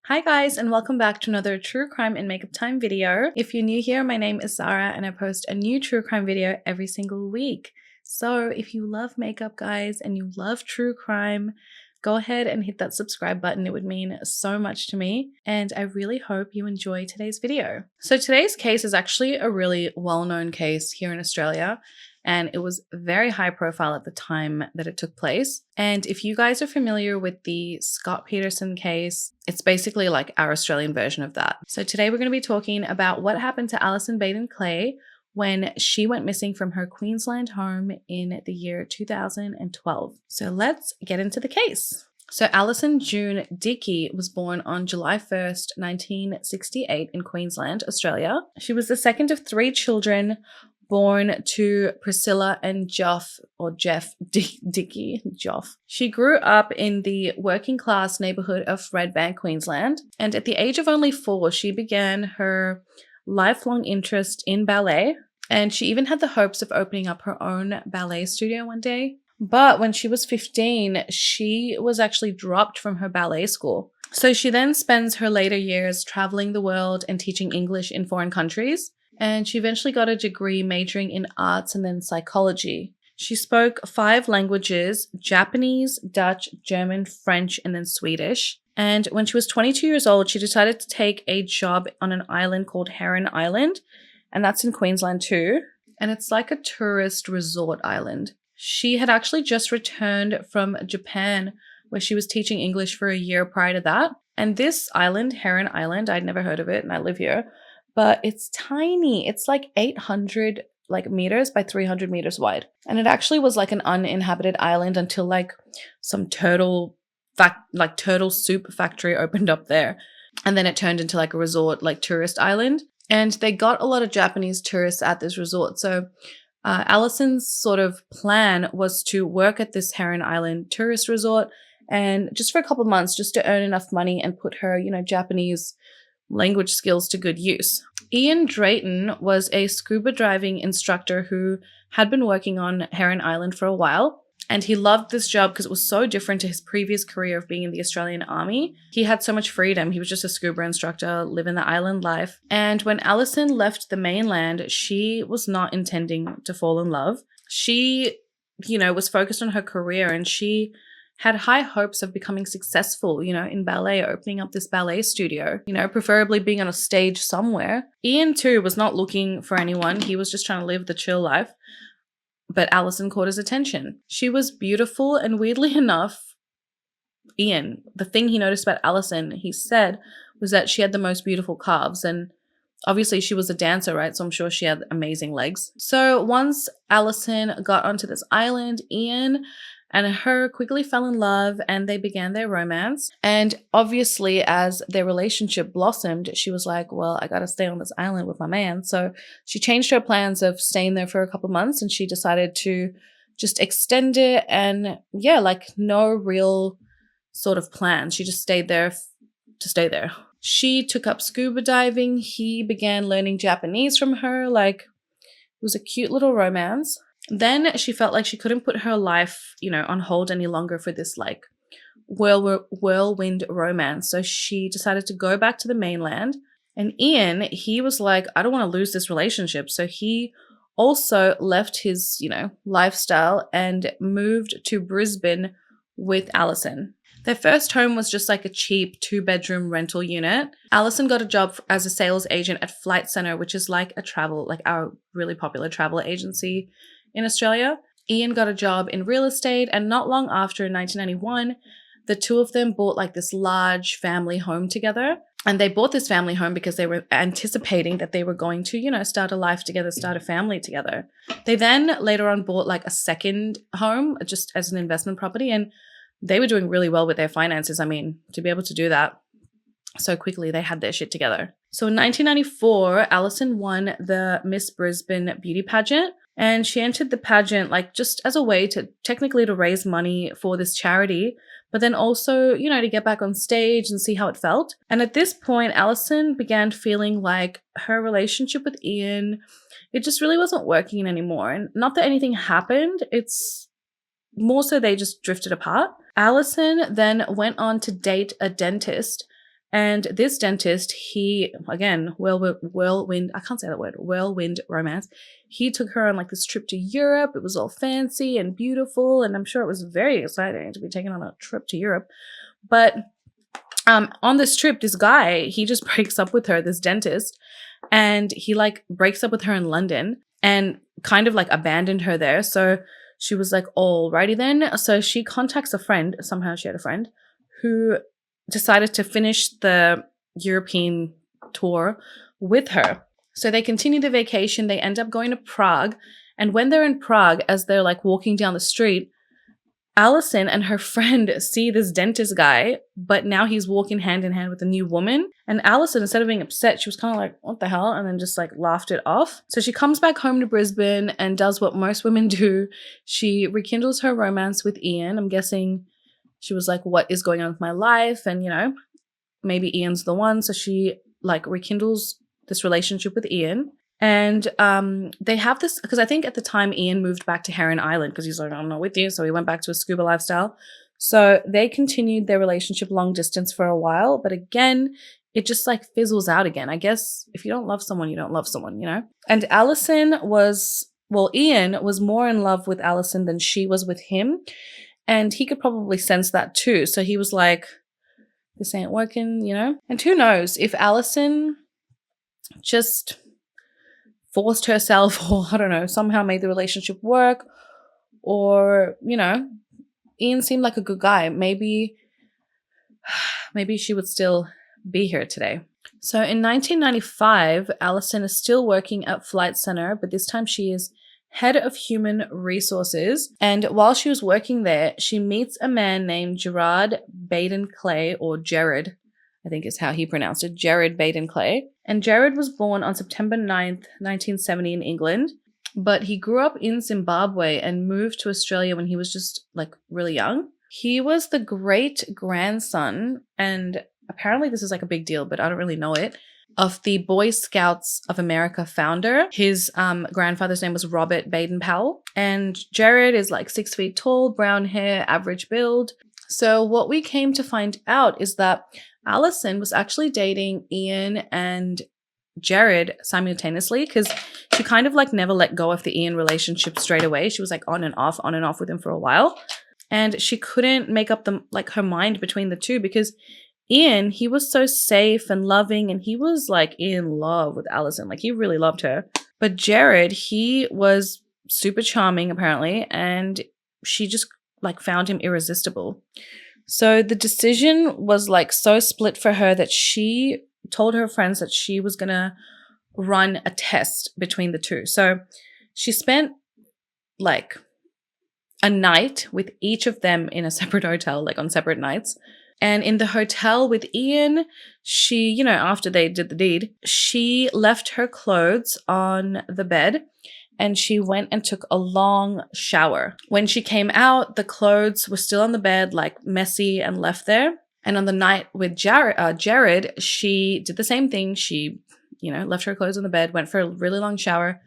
Hi guys, and welcome back to another true crime and makeup time video. If you're new here, my name is Zara and I post a new true crime video every single week. So if you love makeup guys and you love true crime, go ahead and hit that subscribe button. It would mean so much to me and I really hope you enjoy today's video. So today's case is actually a really well-known case here in Australia. And it was very high profile at the time that it took place. And if you guys are familiar with the Scott Peterson case, it's basically like our Australian version of that. So today we're going to be talking about what happened to Allison Baden when she went missing from her Queensland home in the year 2012. So let's get into the case. So Allison June Dickey was born on July 1st, 1968 in Queensland, Australia. She was the second of three children born to Priscilla and Jeff Dickey. She grew up in the working class neighborhood of Redbank, Queensland, and at the age of only 4, she began her lifelong interest in ballet, and she even had the hopes of opening up her own ballet studio one day. But when she was 15, she was actually dropped from her ballet school. So she then spends her later years traveling the world and teaching English in foreign countries. And she eventually got a degree majoring in arts and then psychology. She spoke 5 languages: Japanese, Dutch, German, French, and then Swedish. And when she was 22 years old, she decided to take a job on an island called Heron Island. And that's in Queensland too. And it's like a tourist resort island. She had actually just returned from Japan, where she was teaching English for a year prior to that. And this island, Heron Island, I'd never heard of it and I live here. But it's tiny. It's like 800 meters by 300 meters wide. And it actually was like an uninhabited island until like some turtle soup factory opened up there. And then it turned into like a resort, like tourist island. And they got a lot of Japanese tourists at this resort. So Allison's sort of plan was to work at this Heron Island tourist resort and just for a couple of months just to earn enough money and put her, Japanese language skills to good use. Ian Drayton was a scuba diving instructor who had been working on Heron Island for a while, and he loved this job because it was so different to his previous career of being in the Australian Army. He had so much freedom. He was just a scuba instructor, living the island life. And when Allison left the mainland, she was not intending to fall in love. She, was focused on her career, and she had high hopes of becoming successful, in ballet, opening up this ballet studio, preferably being on a stage somewhere. Ian too was not looking for anyone. He was just trying to live the chill life. But Allison caught his attention. She was beautiful, and weirdly enough, Ian, the thing he noticed about Allison, he said, was that she had the most beautiful calves. And obviously she was a dancer, right? So I'm sure she had amazing legs. So once Allison got onto this island, Ian and her quickly fell in love and they began their romance. And obviously as their relationship blossomed, she was like, well, I gotta stay on this island with my man. So she changed her plans of staying there for a couple of months and she decided to just extend it. And yeah, like no real sort of plan. She just stayed there to stay there. She took up scuba diving. He began learning Japanese from her. Like it was a cute little romance. Then she felt like she couldn't put her life, on hold any longer for this like whirlwind romance. So she decided to go back to the mainland. And Ian, he was like, I don't want to lose this relationship. So he also left his, lifestyle and moved to Brisbane with Allison. Their first home was just like a cheap 2-bedroom rental unit. Allison got a job as a sales agent at Flight Centre, which is like our really popular travel agency in Australia. Ian got a job in real estate, and not long after, in 1991, the two of them bought like this large family home together. And they bought this family home because they were anticipating that they were going to, start a life together, start a family together. They then later on bought like a second home just as an investment property, and they were doing really well with their finances. I mean, to be able to do that so quickly, they had their shit together. So in 1994, Allison won the Miss Brisbane beauty pageant. And she entered the pageant like just as a way to technically to raise money for this charity, but then also, to get back on stage and see how it felt. And at this point, Allison began feeling like her relationship with Ian, it just really wasn't working anymore. And not that anything happened, it's more so they just drifted apart. Allison then went on to date a dentist And this dentist, he, again, whirlwind, I can't say that word, whirlwind romance. He took her on like this trip to Europe. It was all fancy and beautiful. And I'm sure it was very exciting to be taken on a trip to Europe. But on this trip, this guy, he just breaks up with her, this dentist. And he like breaks up with her in London and kind of like abandoned her there. So she was like, alrighty then. So she contacts a friend. Somehow she had a friend who decided to finish the European tour with her. So they continue the vacation. They end up going to Prague. And when they're in Prague, as they're like walking down the street, Allison and her friend see this dentist guy, but now he's walking hand in hand with a new woman. And Allison, instead of being upset, she was kind of like, what the hell? And then just like laughed it off. So she comes back home to Brisbane and does what most women do. She rekindles her romance with Ian. I'm guessing she was like, what is going on with my life? And, you know, maybe Ian's the one. So she like rekindles this relationship with Ian. And they have this, because I think at the time Ian moved back to Heron Island because he's like, I'm not with you. So he went back to a scuba lifestyle. So they continued their relationship long distance for a while. But again, it just like fizzles out again. I guess if you don't love someone, you don't love someone, you know? And Ian was more in love with Allison than she was with him. And he could probably sense that too. So he was like, this ain't working, you know? And who knows if Allison just forced herself or, I don't know, somehow made the relationship work, or, you know, Ian seemed like a good guy. Maybe she would still be here today. So in 1995, Allison is still working at Flight Centre, but this time she is head of human resources. And while she was working there, she meets a man named Gerard Baden-clay, or Gerard, I think is how he pronounced it, Gerard Baden-clay. And Gerard was born on September 9th, 1970 in England, but he grew up in Zimbabwe and moved to Australia when he was just like really young. He was the great grandson, and apparently this is like a big deal, but I don't really know it, of the Boy Scouts of America founder. His grandfather's name was Robert Baden-Powell. And Gerard is like 6 feet tall, brown hair, average build. So what we came to find out is that Allison was actually dating Ian and Gerard simultaneously, because she kind of like never let go of the Ian relationship straight away. She was like on and off with him for a while. And she couldn't make up her mind between the two, because Ian, he was so safe and loving, and he was like in love with Allison. Like he really loved her. But Gerard, he was super charming apparently, and she just like found him irresistible. So the decision was like so split for her that she told her friends that she was going to run a test between the two. So she spent like a night with each of them in a separate hotel, like on separate nights. And in the hotel with Ian, she, you know, after they did the deed, she left her clothes on the bed and she went and took a long shower. When she came out, the clothes were still on the bed, like messy and left there. And on the night with Gerard, she did the same thing. She, you know, left her clothes on the bed, went for a really long shower.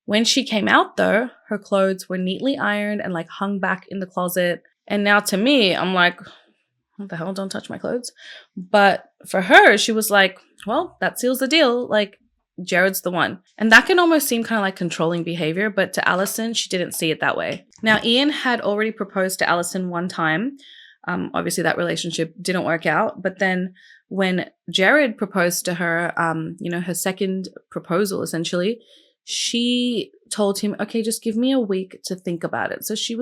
When she came out though, her clothes were neatly ironed and like hung back in the closet. And now to me, I'm like, what the hell, don't touch my clothes. But for her, she was like, well, that seals the deal. Like, Gerard's the one. And that can almost seem kind of like controlling behavior, but to Allison, she didn't see it that way. Now, Ian had already proposed to Allison one time. Obviously, that relationship didn't work out. But then when Gerard proposed to her, you know, her second proposal, essentially, she told him, okay, just give me a week to think about it. So she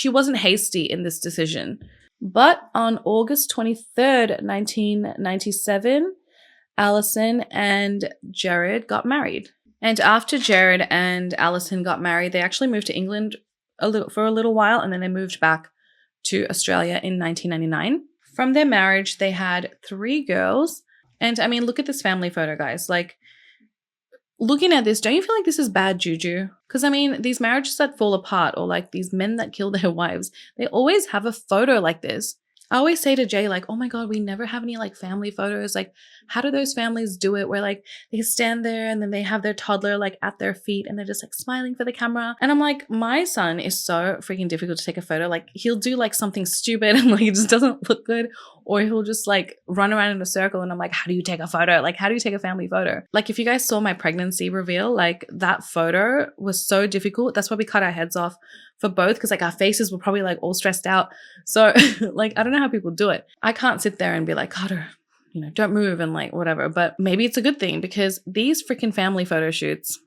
wasn't hasty in this decision. But on August 23rd, 1997, Allison and Gerard got married. And after Gerard and Allison got married, they actually moved to England for a little while, and then they moved back to Australia in 1999. From their marriage, they had 3 girls. And I mean, look at this family photo, guys. Like, looking at this, don't you feel like this is bad juju? Because I mean, these marriages that fall apart, or like these men that kill their wives, they always have a photo like this. I always say to Jay, like, oh my God, we never have any like family photos. Like, how do those families do it where like they stand there and then they have their toddler like at their feet and they're just like smiling for the camera? And I'm like, my son is so freaking difficult to take a photo. Like, he'll do like something stupid and like it just doesn't look good, or he'll just like run around in a circle. And I'm like, how do you take a photo? Like, how do you take a family photo? Like, if you guys saw my pregnancy reveal, like that photo was so difficult. That's why we cut our heads off for both, because like our faces were probably like all stressed out. So like, I don't know how people do it. I can't sit there and be like, Carter, you know, don't move and like whatever. But maybe it's a good thing, because these freaking family photo shoots,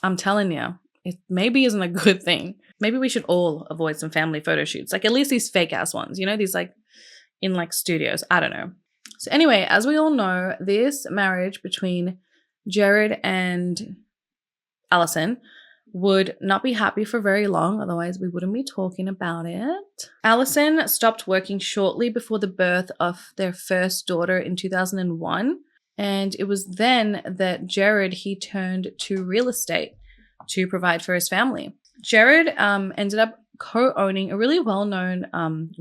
I'm telling you, it maybe isn't a good thing. Maybe we should all avoid some family photo shoots, like at least these fake ass ones, you know, these like in like studios. I don't know. So anyway, as we all know, this marriage between Gerard and Allison would not be happy for very long, otherwise we wouldn't be talking about it. Allison stopped working shortly before the birth of their first daughter in 2001, and it was then that Gerard, he turned to real estate to provide for his family. Gerard ended up co-owning a really well-known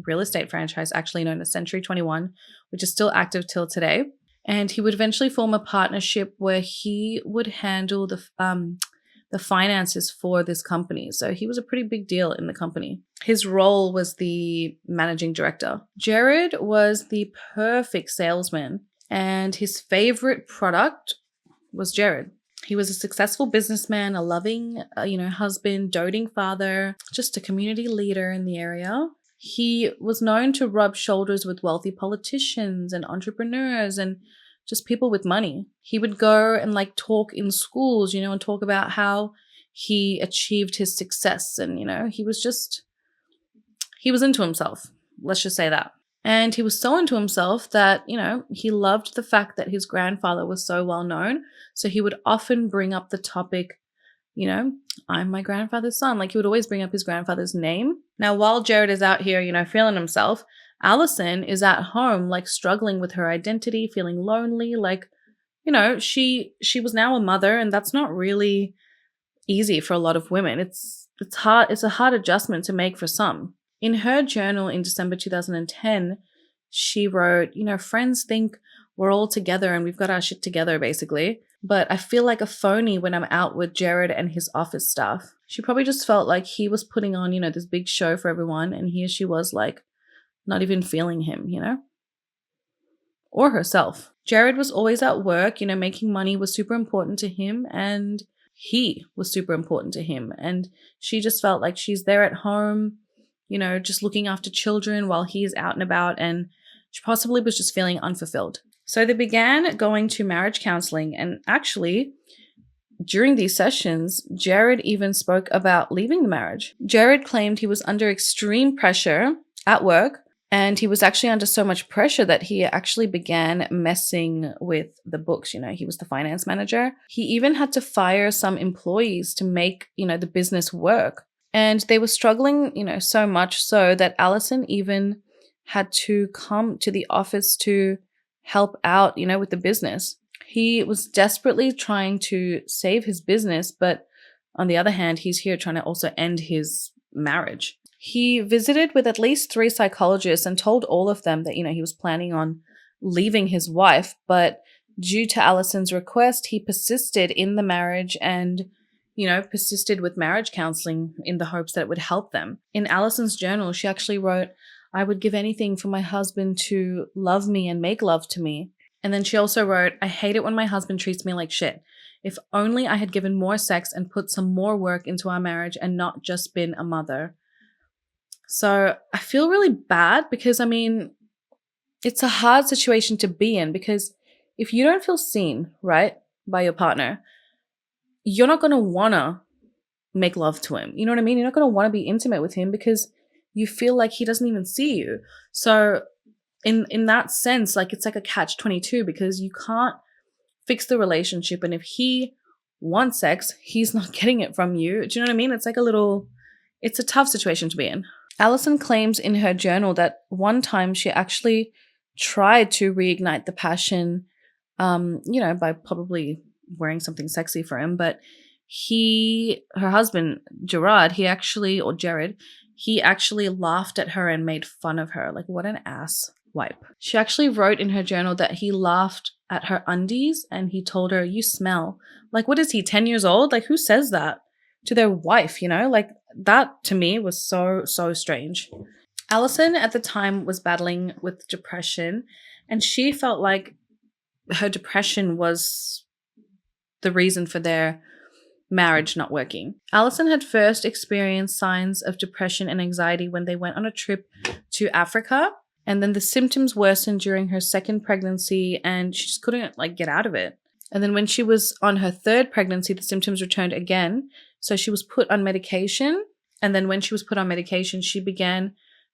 real estate franchise, actually known as Century 21, which is still active till today. And he would eventually form a partnership where he would handle the finances for this company. So he was a pretty big deal in the company. His role was the managing director. Gerard was the perfect salesman, and his favorite product was Gerard. He was a successful businessman, a loving, husband, doting father, just a community leader in the area. He was known to rub shoulders with wealthy politicians and entrepreneurs and just people with money. He would go and like talk in schools, and talk about how he achieved his success. And, he was into himself. Let's just say that. And he was so into himself that, he loved the fact that his grandfather was so well known. So he would often bring up the topic, I'm my grandfather's son. Like, he would always bring up his grandfather's name. Now, while Gerard is out here, feeling himself, Allison is at home, like struggling with her identity, feeling lonely. Like, she was now a mother, and that's not really easy for a lot of women. It's hard. It's a hard adjustment to make for some. In her journal in December 2010, she wrote, friends think we're all together and we've got our shit together, basically. But I feel like a phony when I'm out with Gerard and his office staff. She probably just felt like he was putting on, this big show for everyone. And here she was like, not even feeling him, or herself. Gerard was always at work, making money was super important to him, and he was super important to him. And she just felt like she's there at home, just looking after children while he's out and about, and she possibly was just feeling unfulfilled. So they began going to marriage counseling, and actually, during these sessions, Gerard even spoke about leaving the marriage. Gerard claimed he was under extreme pressure at work, and he was actually under so much pressure that he actually began messing with the books. He was the finance manager. He even had to fire some employees to make, the business work. And they were struggling, so much so that Allison even had to come to the office to help out, with the business. He was desperately trying to save his business, but on the other hand, he's here trying to also end his marriage. He visited with at least 3 psychologists and told all of them that, he was planning on leaving his wife, but due to Allison's request, he persisted in the marriage and, persisted with marriage counseling in the hopes that it would help them. In Allison's journal, she actually wrote, "I would give anything for my husband to love me and make love to me." And then she also wrote, "I hate it when my husband treats me like shit. If only I had given more sex and put some more work into our marriage and not just been a mother." So I feel really bad because, it's a hard situation to be in, because if you don't feel seen, right, by your partner, you're not going to want to make love to him. You know what I mean? You're not going to want to be intimate with him because you feel like he doesn't even see you. So in that sense, like, it's like a catch-22, because you can't fix the relationship. And if he wants sex, he's not getting it from you. Do you know what I mean? It's like it's a tough situation to be in. Allison claims in her journal that one time she actually tried to reignite the passion, by probably wearing something sexy for him. But her husband, Gerard, Gerard, he actually laughed at her and made fun of her. Like, what an ass wipe. She actually wrote in her journal that he laughed at her undies and he told her, "You smell." Like, what is he, 10 years old? Like, who says that to their wife, you know? Like, that to me was so strange. Allison at the time was battling with depression, and she felt like her depression was the reason for their marriage not working. Allison had first experienced signs of depression and anxiety when they went on a trip to Africa, and then the symptoms worsened during her second pregnancy and she just couldn't like get out of it. And then when she was on her third pregnancy, the symptoms returned again. So she was put on medication, and then when she was put on medication, she began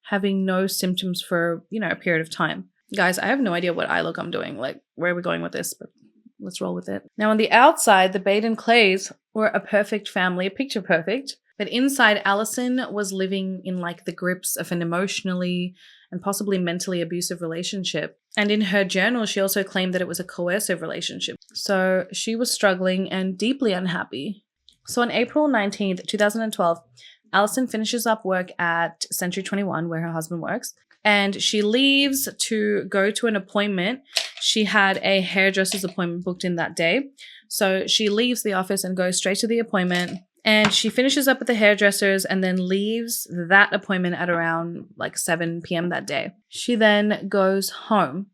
having no symptoms for, a period of time. Guys, I have no idea what eye look I'm doing. Like, where are we going with this? But let's roll with it. Now, on the outside, the Baden-clays were a perfect family, picture perfect. But inside, Allison was living in like the grips of an emotionally and possibly mentally abusive relationship. And in her journal, she also claimed that it was a coercive relationship. So she was struggling and deeply unhappy. So on April 19th, 2012, Allison finishes up work at Century 21, where her husband works, and she leaves to go to an appointment. She had a hairdresser's appointment booked in that day. So she leaves the office and goes straight to the appointment, and she finishes up at the hairdresser's and then leaves that appointment at around like 7 p.m. that day. She then goes home.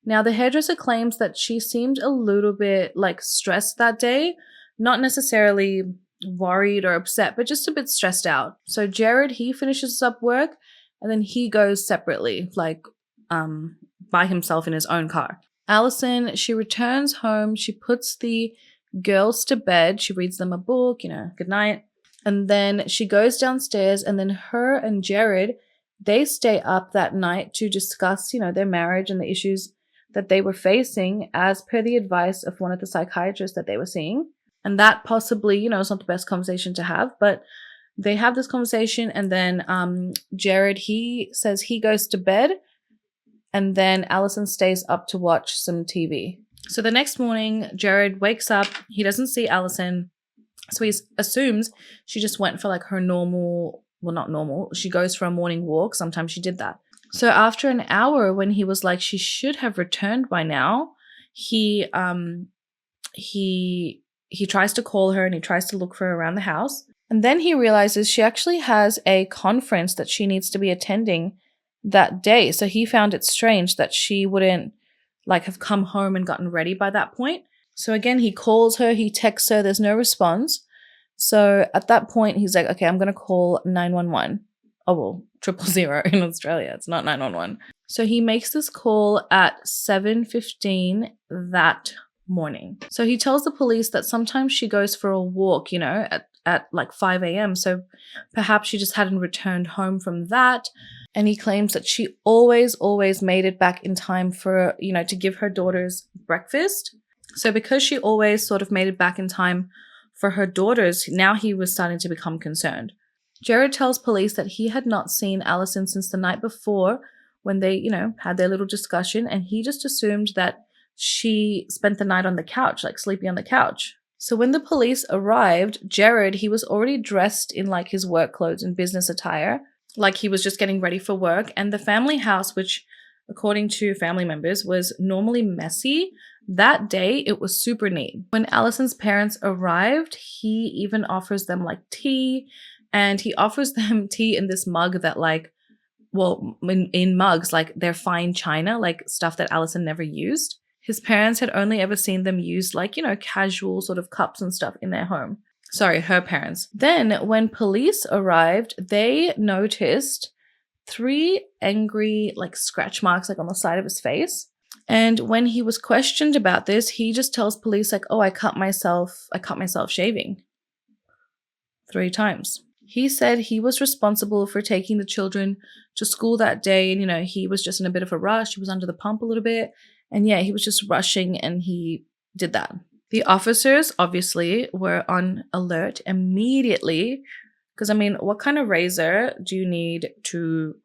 Now, the hairdresser claims that she seemed a little bit like stressed that day, not necessarily worried or upset, but just a bit stressed out. So Gerard, he finishes up work and then he goes separately, like by himself in his own car. Allison, she returns home, she puts the girls to bed, she reads them a book, good night. And then she goes downstairs, and then her and Gerard, they stay up that night to discuss, their marriage and the issues that they were facing as per the advice of one of the psychiatrists that they were seeing. And that possibly, is not the best conversation to have, but they have this conversation, and then Gerard, he says he goes to bed, and then Allison stays up to watch some TV. So the next morning, Gerard wakes up, he doesn't see Allison, so he assumes she just went for like her normal, well, not normal, she goes for a morning walk. Sometimes she did that. So after an hour, when he was like, she should have returned by now, he tries to call her and he tries to look for her around the house. And then he realizes she actually has a conference that she needs to be attending that day. So he found it strange that she wouldn't like have come home and gotten ready by that point. So again, he calls her, he texts her, there's no response. So at that point, he's like, okay, I'm going to call 911. Oh, well, 000 in Australia. It's not 911. So he makes this call at 7:15 that morning. So he tells the police that sometimes she goes for a walk, at like 5 a.m. So perhaps she just hadn't returned home from that. And he claims that she always made it back in time for, to give her daughters breakfast. So because she always sort of made it back in time for her daughters, now he was starting to become concerned. Gerard tells police that he had not seen Allison since the night before when they, had their little discussion, and he just assumed that she spent the night on the couch, like sleeping on the couch. So when the police arrived, Gerard, he was already dressed in like his work clothes and business attire, like he was just getting ready for work. And the family house, which according to family members was normally messy, that day it was super neat. When Allison's parents arrived, he even offers them like tea, and he offers them tea in this mug that like, well, in mugs, like they're fine china, like stuff that Allison never used. His parents had only ever seen them use like, casual sort of cups and stuff in their home. Sorry, her parents. Then when police arrived, they noticed 3 angry like scratch marks like on the side of his face. And when he was questioned about this, he just tells police like, oh, I cut myself shaving 3 times. He said he was responsible for taking the children to school that day. And, he was just in a bit of a rush. He was under the pump a little bit. And yeah, he was just rushing and he did that. The officers obviously were on alert immediately because, what kind of razor do you need to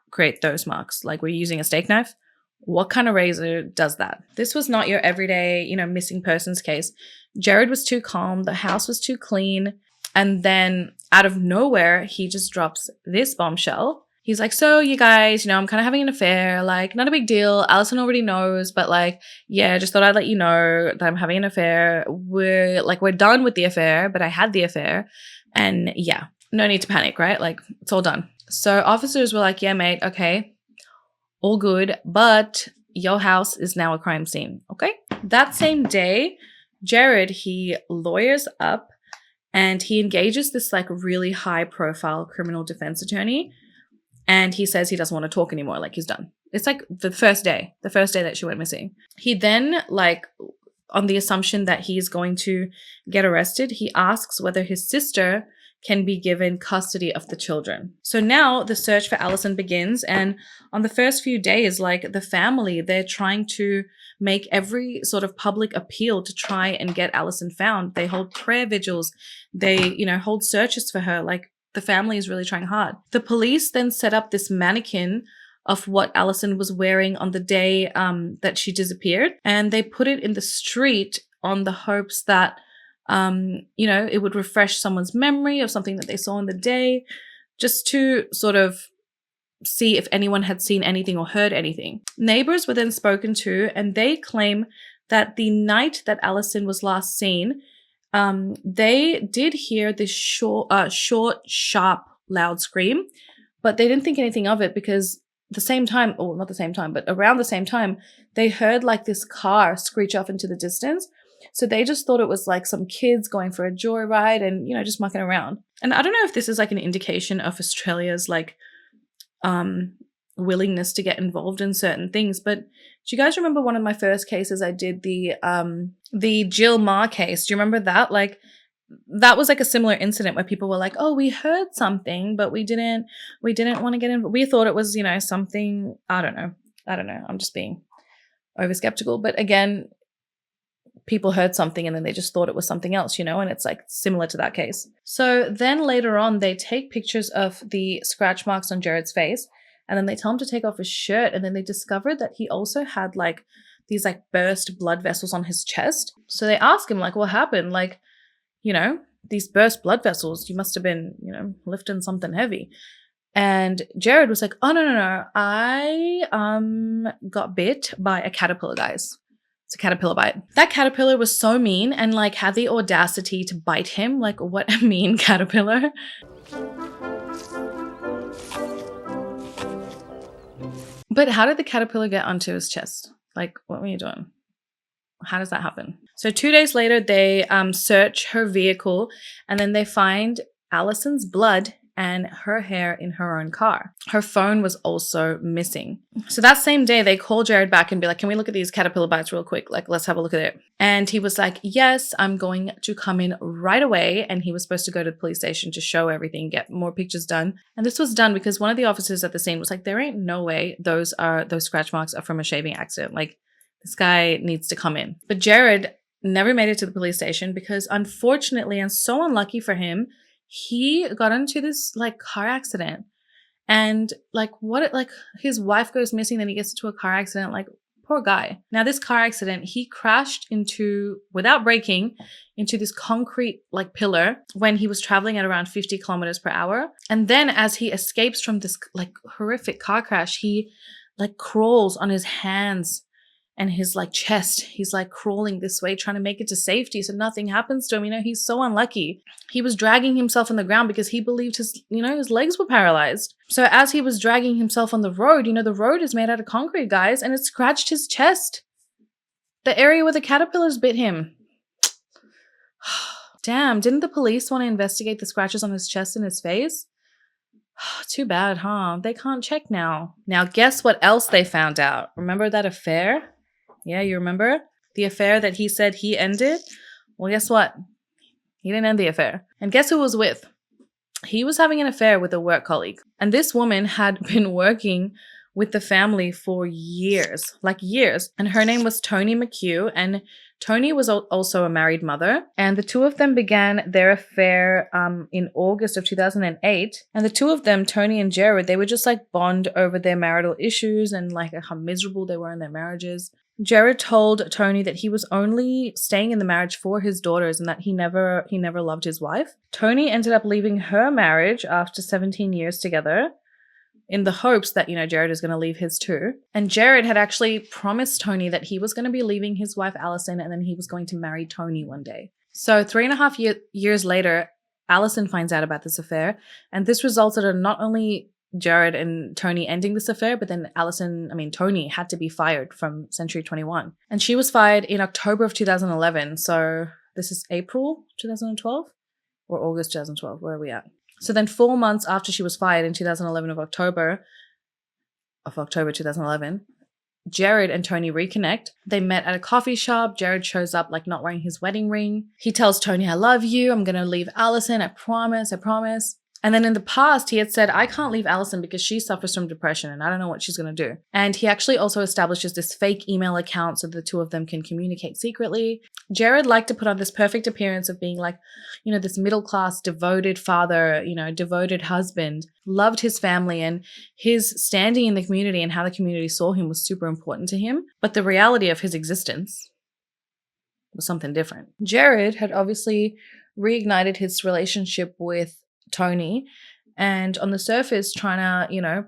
create those marks? Like, were you using a steak knife? What kind of razor does that? This was not your everyday, missing persons case. Gerard was too calm. The house was too clean. And then out of nowhere, he just drops this bombshell. He's like, so you guys, you know, I'm kind of having an affair, like not a big deal. Allison already knows, but like, yeah, just thought I'd let you know that I'm having an affair. We're done with the affair, but I had the affair. And yeah, no need to panic, right? Like it's all done. So officers were like, yeah, mate, okay, all good, but your house is now a crime scene, okay? That same day, Gerard, he lawyers up and he engages this like really high profile criminal defense attorney. And he says he doesn't want to talk anymore, like he's done. It's like the first day that she went missing. He then, like, on the assumption that he's going to get arrested, he asks whether his sister can be given custody of the children. So now the search for Allison begins. And on the first few days, like the family, they're trying to make every sort of public appeal to try and get Allison found. They hold prayer vigils. They, you know, hold searches for her. Like, the family is really trying hard. The police then set up this mannequin of what Allison was wearing on the day that she disappeared. And they put it in the street on the hopes that, you know, it would refresh someone's memory of something that they saw in the day, just to sort of see if anyone had seen anything or heard anything. Neighbors were then spoken to, and they claim that the night that Allison was last seen, they did hear this short, sharp, loud scream, but they didn't think anything of it because the same time, or not the same time, but around the same time, they heard like this car screech off into the distance. So they just thought it was like some kids going for a joyride and, you know, just mucking around. And I don't know if this is like an indication of Australia's like, willingness to get involved in certain things. But do you guys remember one of my first cases I did, the Jill Ma case? Do you remember that? Like, that was like a similar incident where people were like, oh, we heard something, but we didn't want to get in. We thought it was, you know, something, I don't know. I'm just being over skeptical. But again, people heard something and then they just thought it was something else, you know, and it's like similar to that case. So then later on, they take pictures of the scratch marks on Gerard's face, and then they tell him to take off his shirt, and then they discovered that he also had like these like burst blood vessels on his chest. So they ask him like, what happened? Like, you know, these burst blood vessels, you must have been, you know, lifting something heavy. And Gerard was like, oh, no. I got bit by a caterpillar, guys. It's a caterpillar bite. That caterpillar was so mean and like had the audacity to bite him. Like, what a mean caterpillar. But how did the caterpillar get onto his chest? Like, what were you doing? How does that happen? So 2 days later, they search her vehicle, and then they find Allison's blood and her hair in her own car. Her phone was also missing. So that same day, they call Gerard back and be like, can we look at these caterpillar bites real quick? Like, let's have a look at it. And he was like, yes, I'm going to come in right away. And he was supposed to go to the police station to show everything, get more pictures done. And this was done because one of the officers at the scene was like, there ain't no way those scratch marks are from a shaving accident. Like, this guy needs to come in. But Gerard never made it to the police station because, unfortunately, and so unlucky for him, he got into this like car accident. And like his wife goes missing, then he gets into a car accident. Like, poor guy. Now this car accident, he crashed without braking, into this concrete like pillar when he was traveling at around 50 kilometers per hour. And then as he escapes from this like horrific car crash, he like crawls on his hands and his like chest. He's like crawling this way, trying to make it to safety so nothing happens to him. You know, he's so unlucky. He was dragging himself on the ground because he believed his legs were paralyzed. So as he was dragging himself on the road, you know, the road is made out of concrete, guys, and it scratched his chest. The area where the caterpillars bit him. Damn, didn't the police want to investigate the scratches on his chest and his face? Too bad, huh? They can't check now. Now, guess what else they found out? Remember that affair? Yeah, you remember? The affair that he said he ended? Well, guess what? He didn't end the affair. And guess who he was with? He was having an affair with a work colleague. And this woman had been working with the family for years. And her name was Toni McHugh. And Toni was also a married mother. And the two of them began their affair in August of 2008. And the two of them, Toni and Gerard, they would just like bond over their marital issues and like how miserable they were in their marriages. Gerard told Tony that he was only staying in the marriage for his daughters and that he never loved his wife. Tony ended up leaving her marriage after 17 years together in the hopes that, Gerard is going to leave his too. And Gerard had actually promised Tony that he was going to be leaving his wife Allison and then he was going to marry Tony one day. So 3.5 years later, Allison finds out about this affair, and this resulted in not only Gerard and Tony ending this affair, but then Tony had to be fired from Century 21. And she was fired in October of 2011. So this is April 2012 or August 2012. Where are we at? So then 4 months after she was fired in 2011 of October 2011, Gerard and Tony reconnect. They met at a coffee shop. Gerard shows up not wearing his wedding ring. He tells Tony, I love you. I'm going to leave Allison. I promise. And then in the past, he had said, I can't leave Allison because she suffers from depression and I don't know what she's going to do. And he actually also establishes this fake email account so the two of them can communicate secretly. Gerard liked to put on this perfect appearance of being this middle-class, devoted father, devoted husband, loved his family, and his standing in the community and how the community saw him was super important to him. But the reality of his existence was something different. Gerard had obviously reignited his relationship with Tony, and on the surface trying to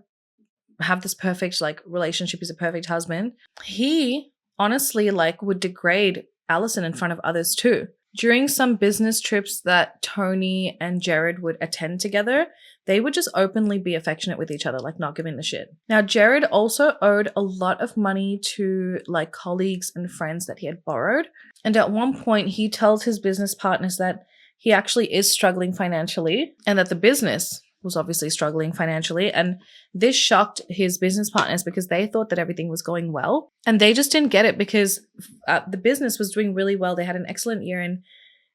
have this perfect relationship. He's a perfect husband. He honestly would degrade Allison in front of others too. During some business trips that Tony and Gerard would attend together, they would just openly be affectionate with each other, not giving a shit. Now, Gerard also owed a lot of money to colleagues and friends that he had borrowed, and at one point he tells his business partners that he actually is struggling financially and that the business was obviously struggling financially. And this shocked his business partners because they thought that everything was going well. And they just didn't get it because the business was doing really well. They had an excellent year and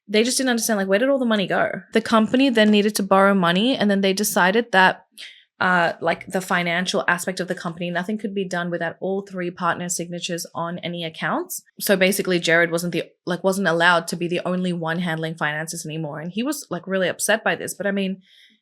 they just didn't understand where did all the money go? The company then needed to borrow money, and then they decided that the financial aspect of the company, nothing could be done without all three partners' signatures on any accounts. So basically Gerard wasn't allowed to be the only one handling finances anymore. And he was really upset by this. But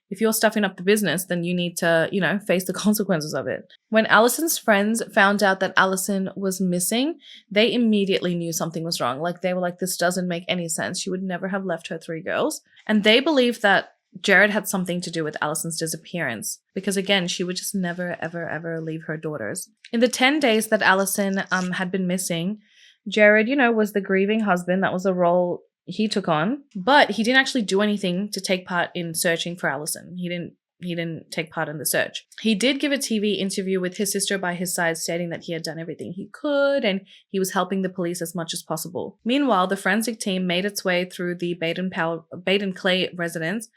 if you're stuffing up the business, then you need to, face the consequences of it. When Allison's friends found out that Allison was missing, they immediately knew something was wrong. They were this doesn't make any sense. She would never have left her 3 girls. And they believed that Gerard had something to do with Allison's disappearance because, again, she would just never, ever, ever leave her daughters. In the 10 days that Allison had been missing, Gerard, was the grieving husband. That was a role he took on, but he didn't actually do anything to take part in searching for Allison. He didn't take part in the search. He did give a TV interview with his sister by his side, stating that he had done everything he could and he was helping the police as much as possible. Meanwhile, the forensic team made its way through the baden-clay residence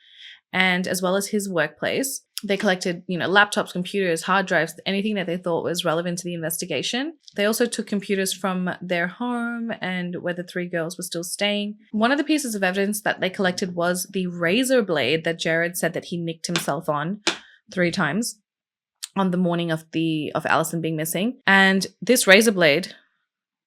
and as well as his workplace. They collected, laptops, computers, hard drives, anything that they thought was relevant to the investigation. They also took computers from their home and where the 3 girls were still staying. One of the pieces of evidence that they collected was the razor blade that Gerard said that he nicked himself on 3 times on the morning of Allison being missing. And this razor blade,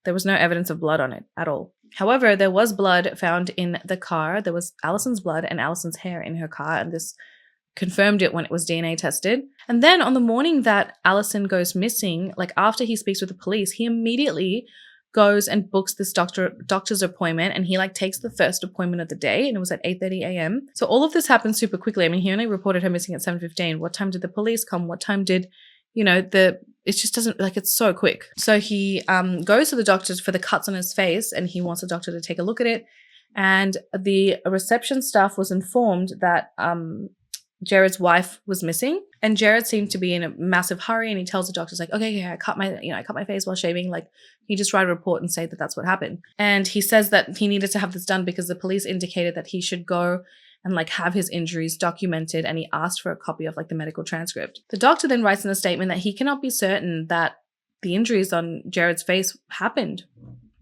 there was no evidence of blood on it at all. However, there was blood found in the car. There was Allison's blood and Allison's hair in her car, and this confirmed it when it was DNA tested. And then on the morning that Allison goes missing, after he speaks with the police, he immediately goes and books this doctor's appointment, and he takes the first appointment of the day, and it was at 8:30 a.m. So all of this happened super quickly. He only reported her missing at 7:15. What time did the police come? What time did, it just doesn't, it's so quick. So he goes to the doctor for the cuts on his face, and he wants the doctor to take a look at it. And the reception staff was informed that Gerard's wife was missing, and Gerard seemed to be in a massive hurry, and he tells the doctors okay, yeah, I cut my face while shaving. He just write a report and say that that's what happened. And he says that he needed to have this done because the police indicated that he should go and have his injuries documented, and he asked for a copy of the medical transcript. The doctor then writes in a statement that he cannot be certain that the injuries on Gerard's face happened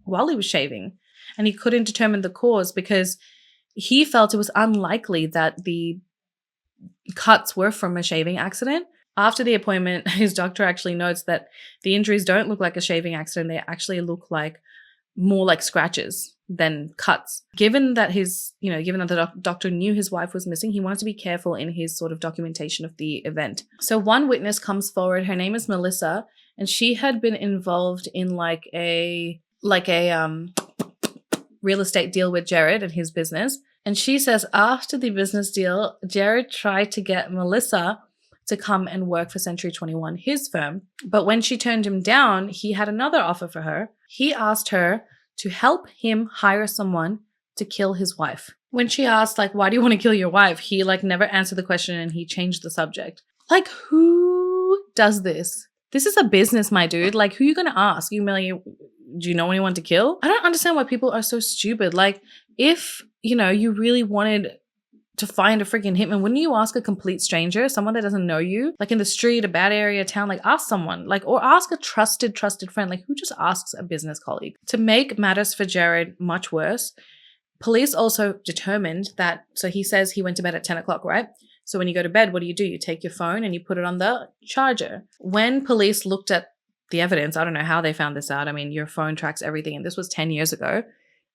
while he was shaving, and he couldn't determine the cause because he felt it was unlikely that the cuts were from a shaving accident. After the appointment, his doctor actually notes that the injuries don't look like a shaving accident. They actually look more like scratches than cuts. Given that the doctor knew his wife was missing, he wanted to be careful in his sort of documentation of the event. So one witness comes forward. Her name is Melissa, and she had been involved in like a real estate deal with Gerard and his business. And she says after the business deal, Gerard tried to get Melissa to come and work for Century 21, his firm. But when she turned him down, he had another offer for her. He asked her to help him hire someone to kill his wife. When she asked, like, why do you want to kill your wife? He, like, never answered the question and he changed the subject. Like, who does this? This is a business, my dude. Like, who are you going to ask? Do you know anyone to kill? I don't understand why people are so stupid. Like, if, you really wanted to find a freaking hitman, wouldn't you ask a complete stranger, someone that doesn't know you, like in the street, a bad area, town, like ask someone, like, or ask a trusted friend. Like, who just asks a business colleague? To make matters for Gerard much worse, police also determined that, so he says he went to bed at 10 o'clock, right? So when you go to bed, what do? You take your phone and you put it on the charger. When police looked at the evidence, I don't know how they found this out. I mean, your phone tracks everything, and this was 10 years ago.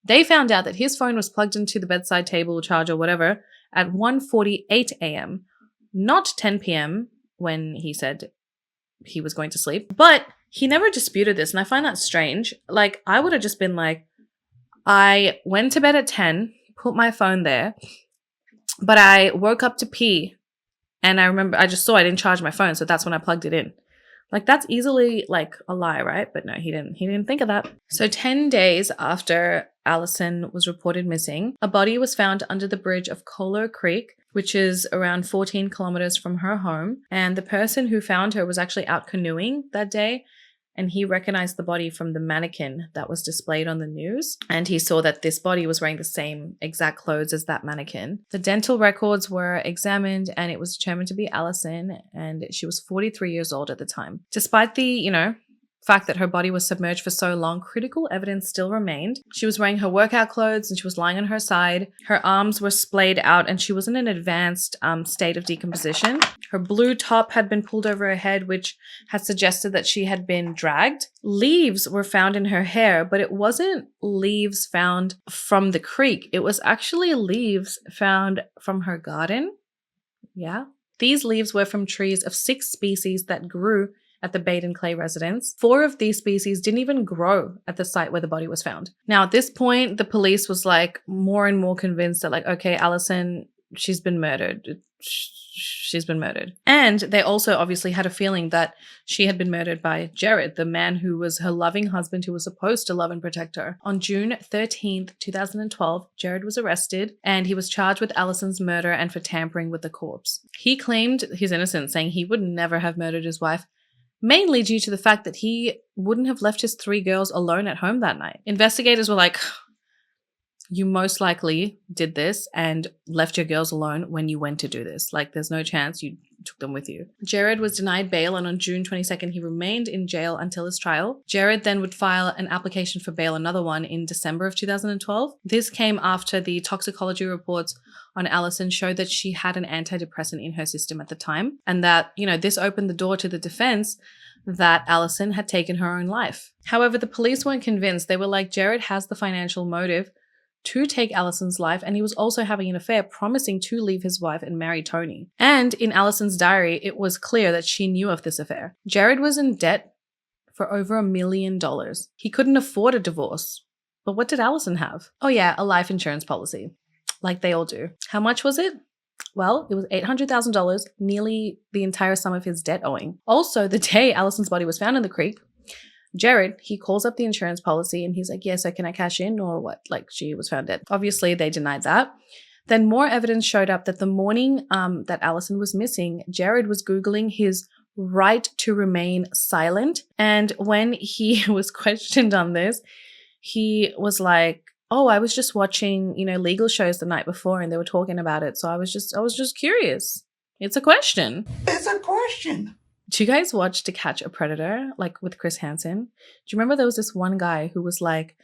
They found out that his phone was plugged into the bedside table, charger, whatever, at 1:48 a.m., not 10 p.m. when he said he was going to sleep. But he never disputed this, and I find that strange. Like, I would have just been like, I went to bed at 10, put my phone there, but I woke up to pee, and I remember I just saw I didn't charge my phone, so that's when I plugged it in. Like, that's easily like a lie, right? But no, he didn't think of that. So 10 days after Allison was reported missing, a body was found under the bridge of Colo Creek, which is around 14 kilometers from her home. And the person who found her was actually out canoeing that day, and he recognized the body from the mannequin that was displayed on the news. And he saw that this body was wearing the same exact clothes as that mannequin. The dental records were examined, and it was determined to be Allison, and she was 43 years old at the time. Despite the, fact that her body was submerged for so long, critical evidence still remained. She was wearing her workout clothes and she was lying on her side. Her arms were splayed out and she was in an advanced state of decomposition. Her blue top had been pulled over her head, which had suggested that she had been dragged. Leaves were found in her hair, but it wasn't leaves found from the creek. It was actually leaves found from her garden. Yeah. These leaves were from trees of 6 species that grew at the baden-clay residence. 4 of these species didn't even grow at the site where the body was found. Now, at this point, the police was like more and more convinced that, like, okay, Allison, she's been murdered. She's been murdered. And they also obviously had a feeling that she had been murdered by Gerard, the man who was her loving husband, who was supposed to love and protect her. On June 13th, 2012, Gerard was arrested and he was charged with Allison's murder and for tampering with the corpse. He claimed his innocence, saying he would never have murdered his wife, mainly due to the fact that he wouldn't have left his 3 girls alone at home that night. Investigators were like, you most likely did this and left your girls alone when you went to do this. Like, there's no chance you took them with you. Gerard was denied bail, and on June 22nd, he remained in jail until his trial. Gerard then would file an application for bail, another one, in December of 2012. This came after the toxicology reports on Allison showed that she had an antidepressant in her system at the time, and that, this opened the door to the defense that Allison had taken her own life. However, the police weren't convinced. They were like, Gerard has the financial motive to take Allison's life, and he was also having an affair, promising to leave his wife and marry Tony. And in Allison's diary, it was clear that she knew of this affair. Gerard was in debt for over $1 million. He couldn't afford a divorce. But what did Allison have? Oh yeah, a life insurance policy, like they all do. How much was it? Well, it was $800,000, nearly the entire sum of his debt owing. Also, the day Allison's body was found in the creek, Gerard, he calls up the insurance policy and he's like, yeah, so can I cash in or what? Like, she was found dead. Obviously, they denied that. Then more evidence showed up that the morning that Allison was missing, Gerard was Googling his right to remain silent. And when he was questioned on this, he was like, oh, I was just watching, legal shows the night before and they were talking about it. So I was just curious. It's a question. It's a question. Do you guys watch To Catch a Predator, like with Chris Hansen? Do you remember there was this one guy who was like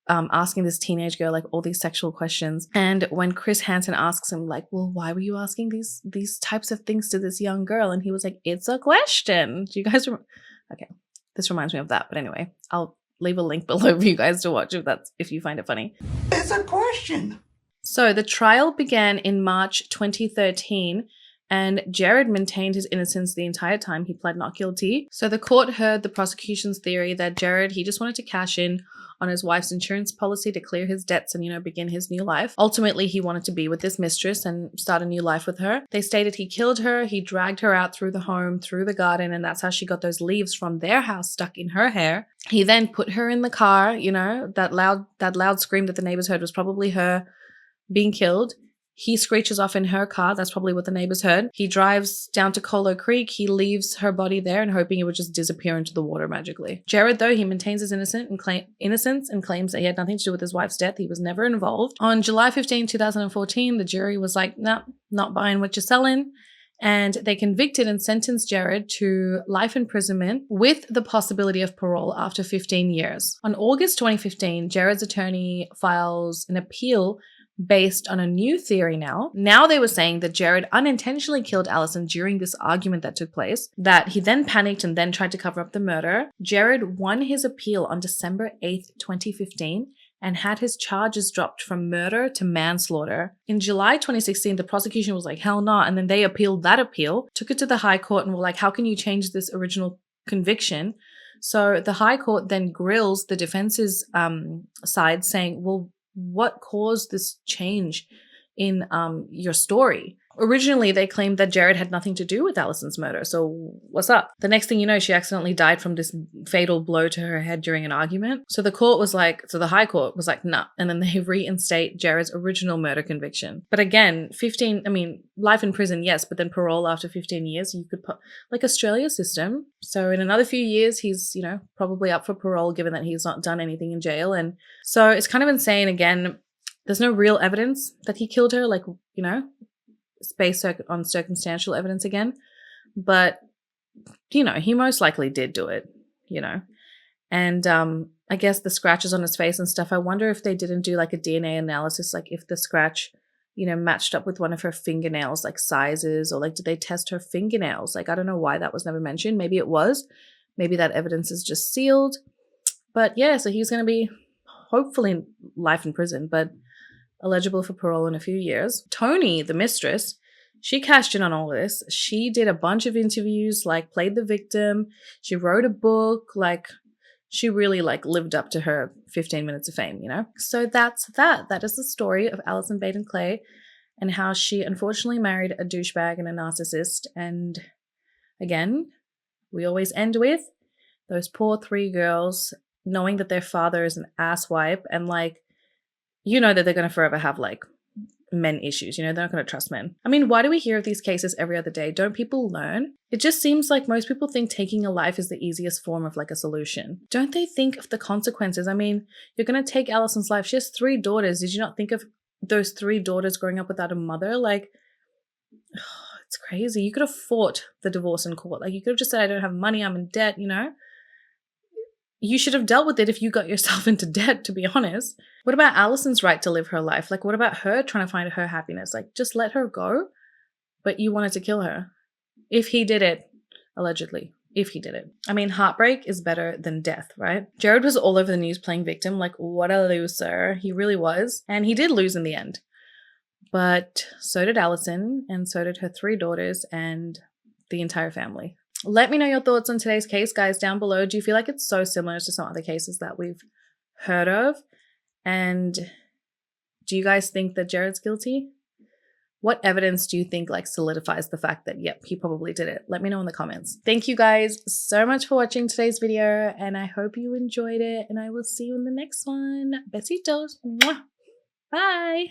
asking this teenage girl like all these sexual questions, and when Chris Hansen asks him like, well, why were you asking these types of things to this young girl? And he was like, it's a question. Do you guys remember? Okay, this reminds me of that. But anyway, I'll leave a link below for you guys to watch if you find it funny. It's a question. So the trial began in March 2013. And Gerard maintained his innocence the entire time. He pled not guilty. So the court heard the prosecution's theory that Gerard, he just wanted to cash in on his wife's insurance policy to clear his debts and, begin his new life. Ultimately, he wanted to be with this mistress and start a new life with her. They stated he killed her, he dragged her out through the home, through the garden, and that's how she got those leaves from their house stuck in her hair. He then put her in the car, that loud scream that the neighbors heard was probably her being killed. He screeches off in her car. That's probably what the neighbors heard. He drives down to Colo Creek. He leaves her body there and hoping it would just disappear into the water magically. Gerard, though, he maintains his innocence and claims that he had nothing to do with his wife's death. He was never involved. On July 15, 2014, the jury was like, nah, not buying what you're selling. And they convicted and sentenced Gerard to life imprisonment with the possibility of parole after 15 years. On August 2015, Gerard's attorney files an appeal based on a new theory now. Now they were saying that Gerard unintentionally killed Allison during this argument that took place, that he then panicked and then tried to cover up the murder. Gerard won his appeal on December 8th, 2015, and had his charges dropped from murder to manslaughter. In July 2016, the prosecution was like, hell no, and then they appealed that appeal, took it to the High Court and were like, how can you change this original conviction? So the High Court then grills the defense's side saying, well, what caused this change in your story? Originally, they claimed that Gerard had nothing to do with Allison's murder. So what's up? The next thing you know, she accidentally died from this fatal blow to her head during an argument. So the High Court was like, nah. And then they reinstate Gerard's original murder conviction. But again, life in prison, yes, but then parole after 15 years, you could put like Australia's system. So in another few years, he's, probably up for parole given that he's not done anything in jail. And so it's kind of insane. Again, there's no real evidence that he killed her, it's based on circumstantial evidence again. But, he most likely did do it, And I guess the scratches on his face and stuff, I wonder if they didn't do like a DNA analysis, like if the scratch, matched up with one of her fingernails, like sizes, or like did they test her fingernails? Like, I don't know why that was never mentioned. Maybe it was. Maybe that evidence is just sealed. But yeah, so he's going to be hopefully life in prison, but eligible for parole in a few years. Tony, the mistress, she cashed in on all this. She did a bunch of interviews, played the victim. She wrote a book, she really lived up to her 15 minutes of fame, So that's that. That is the story of Allison Baden and how she unfortunately married a douchebag and a narcissist. And again, we always end with those poor 3 girls knowing that their father is an asswipe and that they're going to forever have men issues, they're not going to trust men. Why do we hear of these cases every other day? Don't people learn? It just seems like most people think taking a life is the easiest form of a solution. Don't they think of the consequences? You're going to take Allison's life. She has 3 daughters. Did you not think of those 3 daughters growing up without a mother? It's crazy. You could have fought the divorce in court. You could have just said, I don't have money, I'm in debt, You should have dealt with it if you got yourself into debt, to be honest. What about Allison's right to live her life? What about her trying to find her happiness? Just let her go, but you wanted to kill her. If he did it, allegedly, if he did it. Heartbreak is better than death, right? Gerard was all over the news playing victim. What a loser. He really was. And he did lose in the end. But so did Allison, and so did her 3 daughters and the entire family. Let me know your thoughts on today's case, guys, down below. Do you feel like it's so similar to some other cases that we've heard of? And do you guys think that Gerard's guilty? What evidence do you think solidifies the fact that, yep, he probably did it? Let me know in the comments. Thank you guys so much for watching today's video, and I hope you enjoyed it, and I will see you in the next one. Besitos. Mwah. Bye.